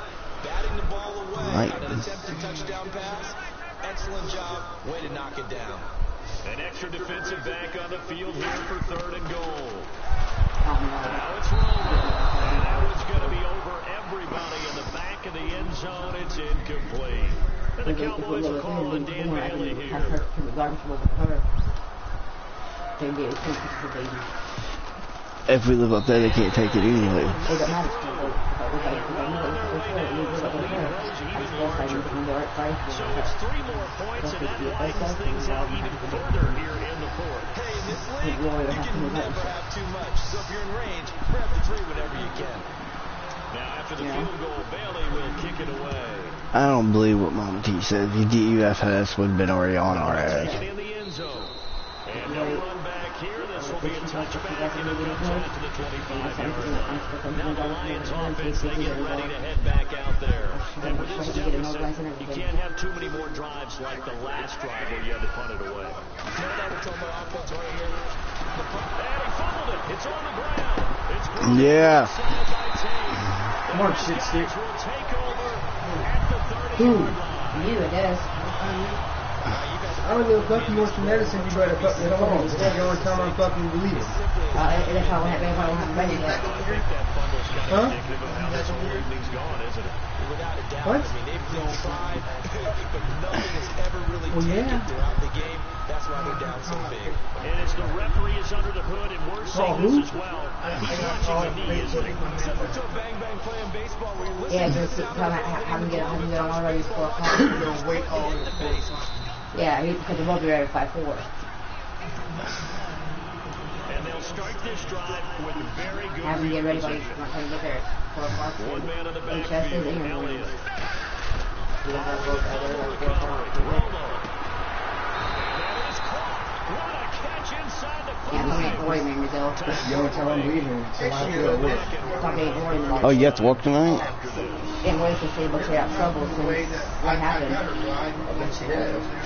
Batting the ball away Right. on an attempted touchdown pass. Excellent job. Way to knock it down. An extra defensive back on the field here for third and goal. Oh, Now it's rolling. And that one's going to be over everybody in the back of the end zone. It's incomplete. And the Cowboys will call on Dan Bailey here. If we live up there, they can't take it anyway. So it's 3 more points, and that lightens things out even further here in the fourth. Hey, in this league, you can never have too much. So if you're in range, grab the 3 whenever you can. Now after the field goal, Bailey will kick it away. I don't believe what Mama T said. The DUFS would have been already on our ass. In the end zone. And no run back here. This will be a touchback, and it comes out to the 25-yard line. Now the Lions offense, they get ready to head back out there. And with this deficit, you can't have too many more drives like the last drive where you had to punt it away. Now we're talking about offense right here. And he fumbled it. It's on the ground. It's grounded Yeah. inside by Tate. Come on, shit stick. Will take over at the 30-yard Who? line. You, it does. I don't give a fuck. You want some medicine, you better fuck me home. This is the only time I'm fucking believing. That's how I have money yet. Huh? That's where everything's gone, isn't it? Without a doubt. What? I mean, they've tried, but nothing has ever really Well, taken yeah. throughout the game. That's why they're down so big. And as the referee is under the hood, and we're seeing this as well, he's watching the knee, isn't he? Similar to a bang-bang play in baseball where you listen Yeah, to just the sound have him get on already 4 o'clock. You're going to wait all the base. Yeah, because it won't be ready at 5-4. And they'll start this drive with very good Have him get ready by position. not trying to get there at 4 o'clock. One man on the HS is backfield, in your Elliott. We don't have both other like 4 o'clock. Romo. That is caught. What a catch inside the Yeah, I'm five. at 40 minutes ago. The only time I'm leaving, so I have to go to work. It's not 8 40 minutes. Oh, you have to work tonight? Can't wait to see what's out trouble since what happened.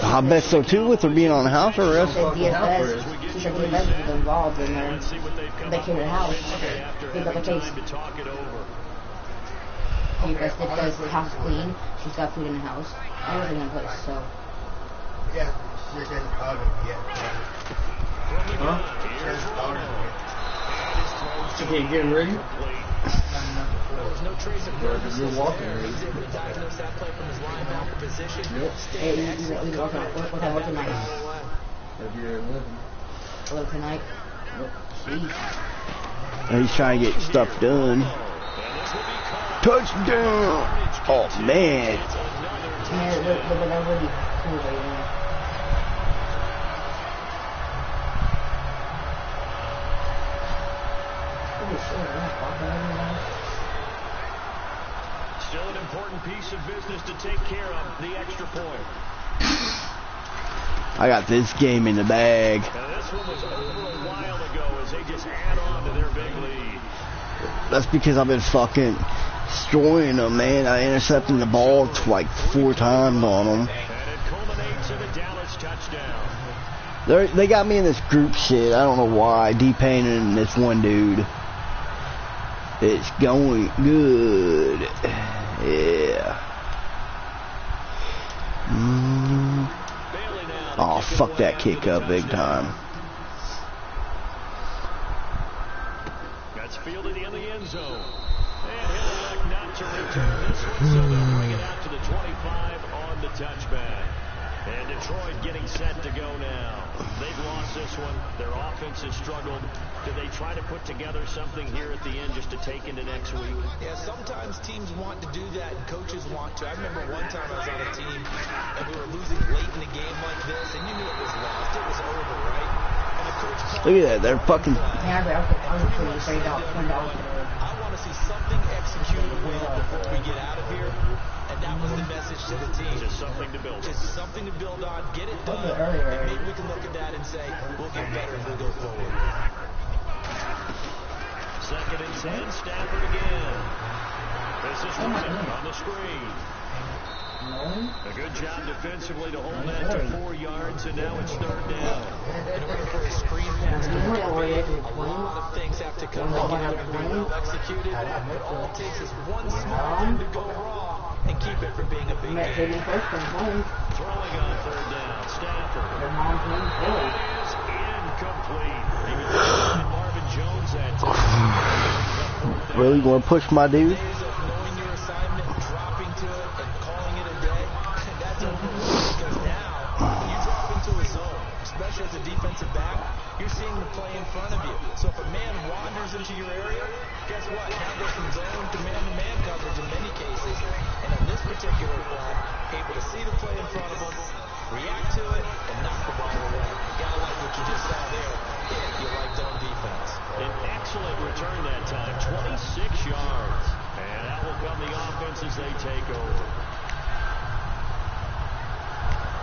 I bet so too, with her being on house arrest. She said DFS was involved in there. They came to the house. Picked up a case. DFS says the house is clean. She's got food in the house. Everything in place, so. Yeah, she said powder yet. Huh? Okay, getting ready? There's no trace of nervousness. You're walking there. already. He's able to diagnose that play from his linebacker position. Yep. Hey, we what time tonight? That'd be at 11. 11 tonight? Jeez. He's trying to get stuff done. Touchdown! Oh, man. Yeah, but that would be cool right now. Holy shit, I'm not walking anymore. Still an important piece of business to take care of, the extra point. I got this game in the bag. Now this one was over a while ago as they just add on to their big lead. That's because I've been fucking destroying them, man. I intercepted the ball like 4 times on them. And it culminates in a Dallas touchdown. They got me in this group shit. I don't know why. D-Pain and this one dude. It's going good. Yeah. Oh, fuck that kick up big time. That's fielded in the end zone. And he'll elect not to return this one, so they'll bring it out to the 25 on the touchback. And Detroit getting set to go now. They've lost this one. Their offense has struggled. Do they try to put together something here at the end just to take into next week? Yeah, sometimes teams want to do that and coaches want to. I remember one time I was on a team and we were losing late in a game like this and you knew it was lost. It was over, right? And the coach Look at that. They're fucking... Yeah, but I'll just put $30. I want to see something executed well before we get out of here. And that was the message to the team. Just something to build on. Just something to build on. Get it done. And maybe we can look at that and say, we'll get better as we go forward. 2nd and 10, Stafford again. This is Ryan on the screen. A good job defensively to hold that to 4 yards, and now it's 3rd down. In order for a screen pass to work, a lot of things have to come together and be well executed. But all it takes is one small thing to go wrong and keep it from being a big game. Throwing on 3rd down, Stafford. It is incomplete. He was behind Marvin Jones that time. Really going to push my dude? Days of knowing your assignment, dropping to it, and calling it a day, that's unfortunate because now, when you drop into a zone, especially as a defensive back, you're seeing the play in front of you. So if a man wanders into your area, guess what? Now there's some zone to man coverage in many cases. And in this particular play, able to see the play in front of him, react to it, and knock the ball away. You gotta like what you just saw there if you like zone defense. An excellent return that time, 26 yards. And that will come the offense as they take over.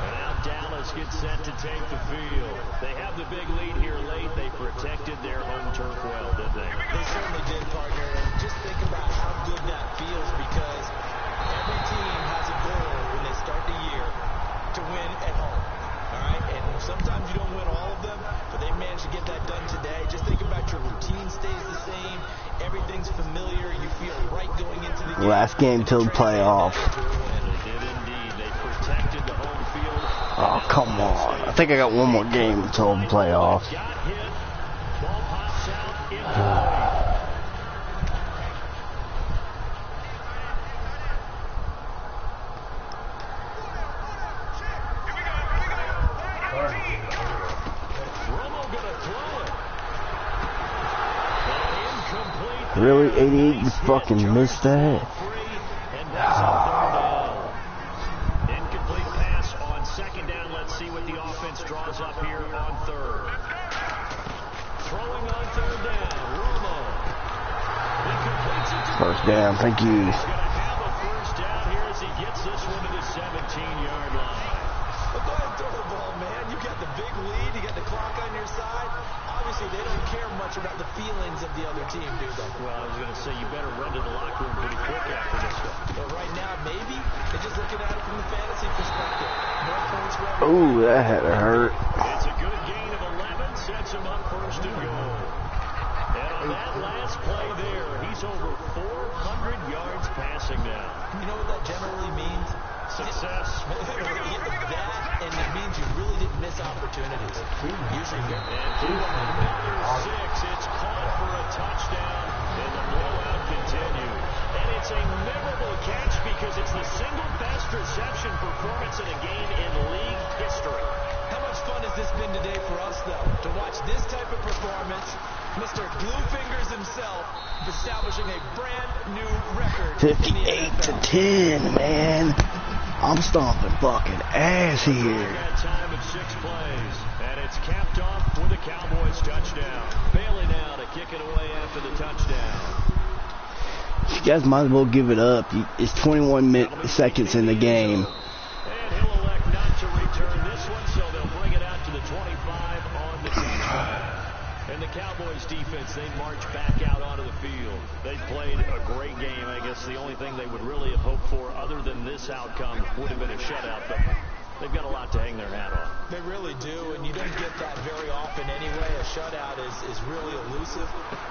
And now Dallas gets set to take the field. They have the big lead here late. They protected their home turf well, didn't they? They certainly did, partner. And just think about how good that feels because every team has a goal when they start the year to win at home. All right? And sometimes you don't win all of them, but they managed to get that done today. Just think about your routine stays the same. Everything's familiar. You feel right going into the game. Last game till the playoff. They did indeed. They protected the home field. Oh, come on. I think I got one more game until the playoffs. Got hit. Ball pops out incomplete. Really? 88? You fucking missed that? Incomplete pass on 2nd down. Let's see what the offense draws up here on 3rd. Throwing on 3rd down. Romo. He completes it to 1st down. Thank you. He's going to have a 1st down here as he gets this one to the 17-yard line. Well, go ahead and throw the ball, man. You got the big lead. You got the clock on your side. Obviously, they don't care much about the feelings of the other team, do they? Well, I was going to say you better run to the locker room pretty quick after this one. But right now, maybe they're just looking at it from the fantasy perspective. More points for everybody. Ooh, that had to hurt. It's a good gain of 11, sets him up 1st and goal. And on that last play there, he's over 400 yards passing now. You know what that generally means? Success. That, and it means you really didn't miss opportunities. Usually, and another 6. It's caught for a touchdown, and the blowout continues. And it's a memorable catch because it's the single best reception performance in a game in league history. How much fun has this been today for us, though, to watch this type of performance? Mr. Glue Fingers himself establishing a brand new record. 58-10, man. I'm stomping fucking ass here. That time at 6 plays, and it's capped off with a Cowboys touchdown. Bailey now to kick it away after the touchdown. You guys might as well give it up. It's 21 seconds in the game. And he'll elect not to return this one, so they'll bring it it sounds fun. And the Cowboys defense, they march back out onto the field. They played a great game. I guess the only thing they would really have hoped for other than this outcome would have been a shutout, but they've got a lot to hang their hat on. They really do, and you don't get that very often anyway. A shutout is really elusive.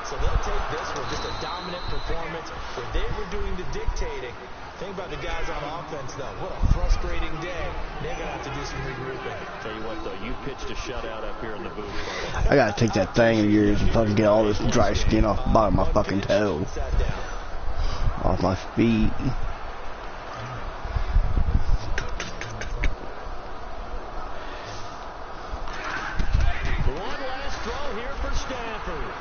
So they'll take this with just a dominant performance where they were doing the dictating. Think about the guys on offense, though. What a frustrating day. They're going to have to do some regrouping. Tell you what, though, you pitched a shutout up here in the booth. I gotta take that thing of yours and fucking get all this dry skin off the bottom of my fucking toe. Off my feet. One last throw here for Stafford.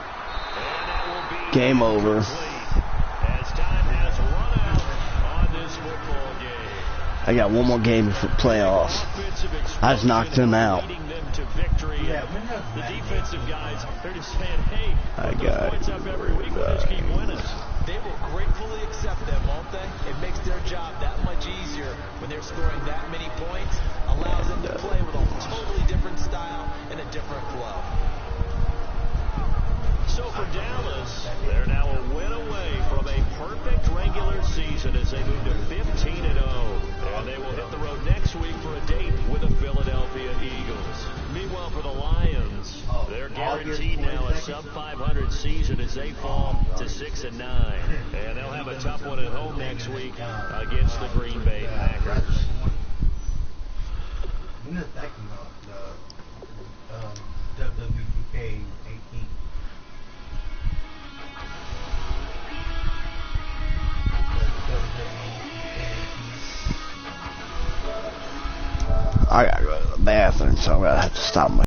And that will be Game over. as time has run out on this football game. I got one more game for playoffs. I just knocked them out. To victory. The defensive guys, they're just saying, hey, I put got those points up every week, we'll just keep winning. They will gratefully accept them, won't they? It makes their job that much easier when they're scoring that many points. Allows them to play with a totally different style and a different flow. So for Dallas, they're now a win away from a perfect regular season as they move to 15-0. And they will hit the road next week for a date with the Philadelphia Eagles. Meanwhile, for the Lions, they're guaranteed now a sub-500 season as they fall to 6-9. And they'll have a tough one at home next week against the Green Bay Packers. We're not talking about the WPK 18. I gotta go to the bathroom, so I'm gonna have to stop my